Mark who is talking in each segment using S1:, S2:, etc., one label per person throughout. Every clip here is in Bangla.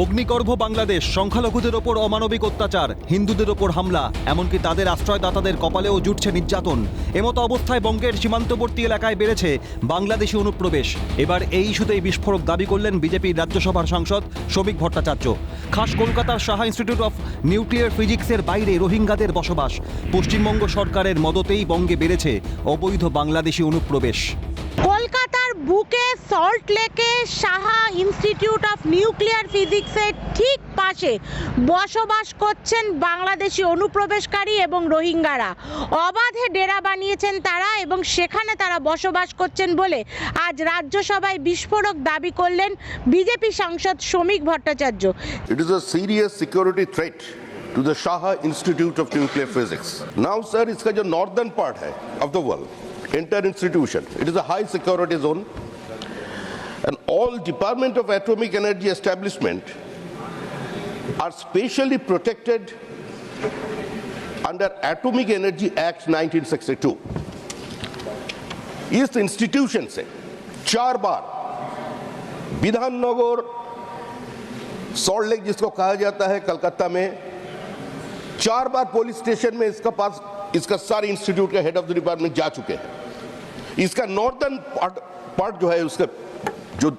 S1: অগ্নিগর্ভ বাংলাদেশ, সংখ্যালঘুদের ওপর অমানবিক অত্যাচার, হিন্দুদের ওপর হামলা, এমনকি তাদের আশ্রয়দাতাদের কপালেও জুটছে নির্যাতন। এমতো অবস্থায় বঙ্গের সীমান্তবর্তী এলাকায় বেড়েছে বাংলাদেশি অনুপ্রবেশ। এবার এই ইস্যুতেই বিস্ফোরক দাবি করলেন বিজেপির রাজ্যসভার সাংসদ শ্রমিক ভট্টাচার্য। খাস কলকাতার সাহা ইনস্টিটিউট অফ নিউক্লিয়ার ফিজিক্সের বাইরে রোহিঙ্গাদের বসবাস। পশ্চিমবঙ্গ সরকারের মদতেই বঙ্গে বেড়েছে অবৈধ বাংলাদেশি অনুপ্রবেশ।
S2: কলকাতার বুকে সল্ট লেকে সাহা ইনস্টিটিউট অফ নিউক্লিয়ার ফিজিক্সের ঠিক পাশে বসবাস করছেন বাংলাদেশি অনুপ্রবেশকারী এবং রোহিঙ্গারা। অবাধে ডেরা বানিয়েছেন তারা এবং সেখানে তারা বসবাস করছেন বলে আজ রাজ্যসভায় বিস্ফোরক দাবি করলেন বিজেপি সাংসদ শ্রমিক Bhattacharya.
S3: It is a serious security threat to the Shaha Institute of Nuclear Physics. Now, sir, इसका जो northern part है of the world, entire institution, it is a high security zone, and all Department of Atomic Energy establishment are specially protected under Atomic Energy Act 1962. इस institution से 4 बार विधाननगर, सॉल्ट लेक जिसको कहा जाता है कलकत्ता में, 4 बार पुलिस स्टेशन में इसका सारे इंस्टीट्यूट का हेड ऑफ द डिपार्टमेंट जा चुके हैं। इसका नॉर्दर्न पार्ट जो है, उसका जो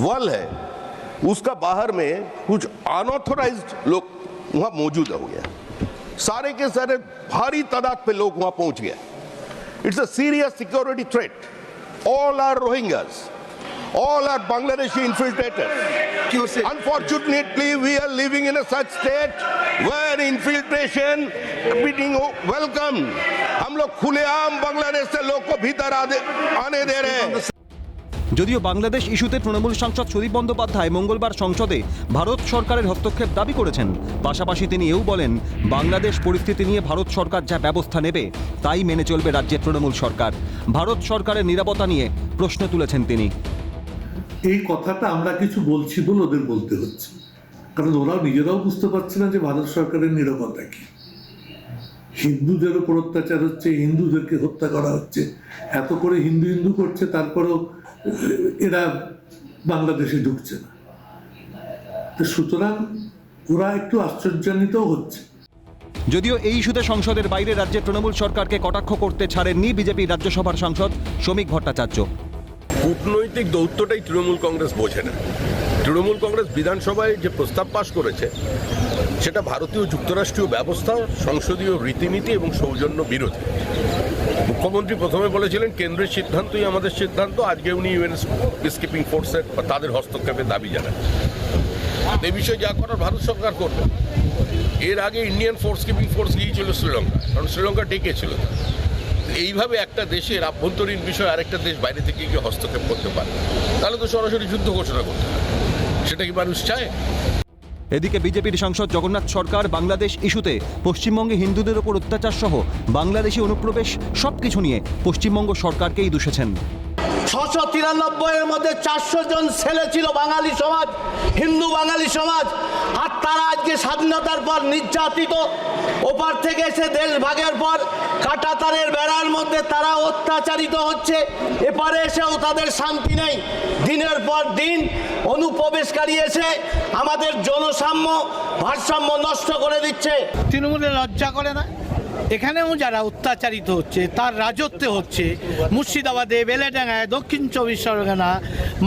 S3: वॉल है, उसका बाहर में कुछ अनऑथोराइज्ड लोग वहां मौजूद हो गया। सारे के सारे भारी तादाद पे लोग वहां पहुंच गए। It's a serious security threat. All are Rohingyas, all are Bangladeshi infiltrators. Unfortunately, we are living in a such state where infiltration being welcome. हम लोग खुलेआम बांग्लादेश से लोग को भीतर आने दे रहे हैं।
S1: যদিও বাংলাদেশ ইস্যুতে তৃণমূল সাংসদ সুদীপ বন্দ্যোপাধ্যায় মঙ্গলবার সংসদে ভারত সরকারের হস্তক্ষেপ দাবি করেছেন। পাশাপাশি তিনি এও বলেন, বাংলাদেশ পরিস্থিতি নিয়ে ভারত সরকার যা ব্যবস্থা নেবে তাই মেনে চলবে রাজ্যের তৃণমূল সরকার। ভারত সরকারের নিরাপত্তা নিয়ে প্রশ্ন তুলেছেন তিনি।
S4: এই কথাটা আমরা কিছু বলছি বলে ওদের বলতে হচ্ছে, কারণ ওরাও নিজেরাও বুঝতে পারছে না যে ভারত সরকারের নিরাপত্তা কি। হিন্দুদের উপর অত্যাচার হচ্ছে, হিন্দুদেরকে হত্যা করা হচ্ছে, এত করে হিন্দু হিন্দু করছে, তারপরেও এরা বাংলাদেশে ঢুকছে না। তো সুতরাং ওরা একটু আশ্চর্যান্বিত হচ্ছে।
S1: যদিও এই ইস্যুতে সংসদের বাইরে রাজ্যের তৃণমূল সরকারকে কটাক্ষ করতে ছাড়েননি বিজেপি রাজ্যসভার সাংসদ শ্রমিক ভট্টাচার্য।
S5: কূটনৈতিক দৌত্যটাই তৃণমূল কংগ্রেস বোঝে না। তৃণমূল কংগ্রেস বিধানসভায় যে প্রস্তাব পাশ করেছে সেটা ভারতীয় যুক্তরাষ্ট্রীয় ব্যবস্থা, সংসদীয় রীতিনীতি এবং সৌজন্য বিরোধী। মুখ্যমন্ত্রী প্রথমে বলেছিলেন কেন্দ্রের সিদ্ধান্তই আমাদের সিদ্ধান্ত। আজকে উনি ইউএন পিসকিপিং ফোর্সের বা তাদের হস্তক্ষেপের দাবি জানান। এই বিষয়ে যা করার ভারত সরকার করবে। এর আগে ইন্ডিয়ান কিপিং ফোর্স গিয়েছিল শ্রীলঙ্কা, কারণ শ্রীলঙ্কা টেকেছিল। এইভাবে একটা দেশের আভ্যন্তরীণ বিষয় আরেকটা দেশ বাইরে থেকে গিয়ে হস্তক্ষেপ করতে পারে, তাহলে তো সরাসরি যুদ্ধ ঘোষণা করতে হবে। সেটা কি মানুষ চায়?
S1: এদিকে বিজেপির সাংসদ জগন্নাথ সরকার বাংলাদেশ ইস্যুতে পশ্চিমবঙ্গে হিন্দুদের ওপর অত্যাচার সহ বাংলাদেশি অনুপ্রবেশ সবকিছু নিয়ে পশ্চিমবঙ্গ সরকারকেই দোষেছেন।
S6: 693 মধ্যে 400 জন ছেলে ছিল বাঙালি সমাজ, হিন্দু বাঙালি সমাজ, আর তারা আজকে স্বাধীনতার পর নির্যাতিত। ওপার থেকে এসে দেশ ভাগের পর কাঁটাতারের বেড়ার মধ্যে তারা অত্যাচারিত হচ্ছে। এপারে এসেও তাদের শান্তি নেই। দিনের পর দিন অনুপ্রবেশকারী এসে আমাদের জনসাম্য ভারসাম্য নষ্ট করে দিচ্ছে।
S7: তৃণমূলের লজ্জা করে না? এখানেও যারা অত্যাচারিত হচ্ছে, তার রাজত্বে হচ্ছে। মুর্শিদাবাদে, বেলেডাঙ্গায়, দক্ষিণ 24 পরগনা,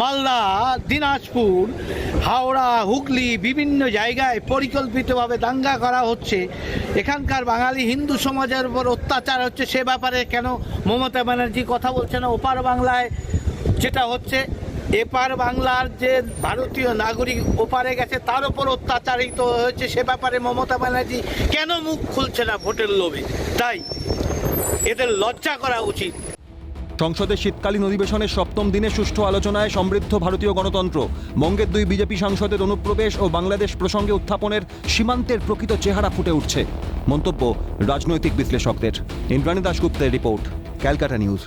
S7: মালদা, দিনাজপুর, হাওড়া, হুগলি, বিভিন্ন জায়গায় পরিকল্পিতভাবে দাঙ্গা করা হচ্ছে। এখানকার বাঙালি হিন্দু সমাজের উপর অত্যাচার হচ্ছে। সে ব্যাপারে কেন মমতা ব্যানার্জি কথা বলছে না? ওপার বাংলায় যেটা হচ্ছে, এপার বাংলার যে ভারতীয় নাগরিক ওপারে গেছে তার উপর অত্যাচারিত হয়েছে, সে ব্যাপারে মমতা ব্যানার্জি কেন মুখ খুলছে না ভোটের লোভে? তাই এদের লজ্জা করা উচিত।
S1: সংসদের শীতকালীন অধিবেশনের 7ম দিনে সুষ্ঠু আলোচনায় সমৃদ্ধ ভারতীয় গণতন্ত্র, বঙ্গের 2 বিজেপি সাংসদের অনুপ্রবেশ ও বাংলাদেশ প্রসঙ্গে উত্থাপনের সীমান্তের প্রকৃত চেহারা ফুটে উঠছে। মন্তব্য রাজনৈতিক বিশ্লেষকদের। ইন্দ্রাণী দাশগুপ্তের রিপোর্ট, ক্যালকাটা নিউজ।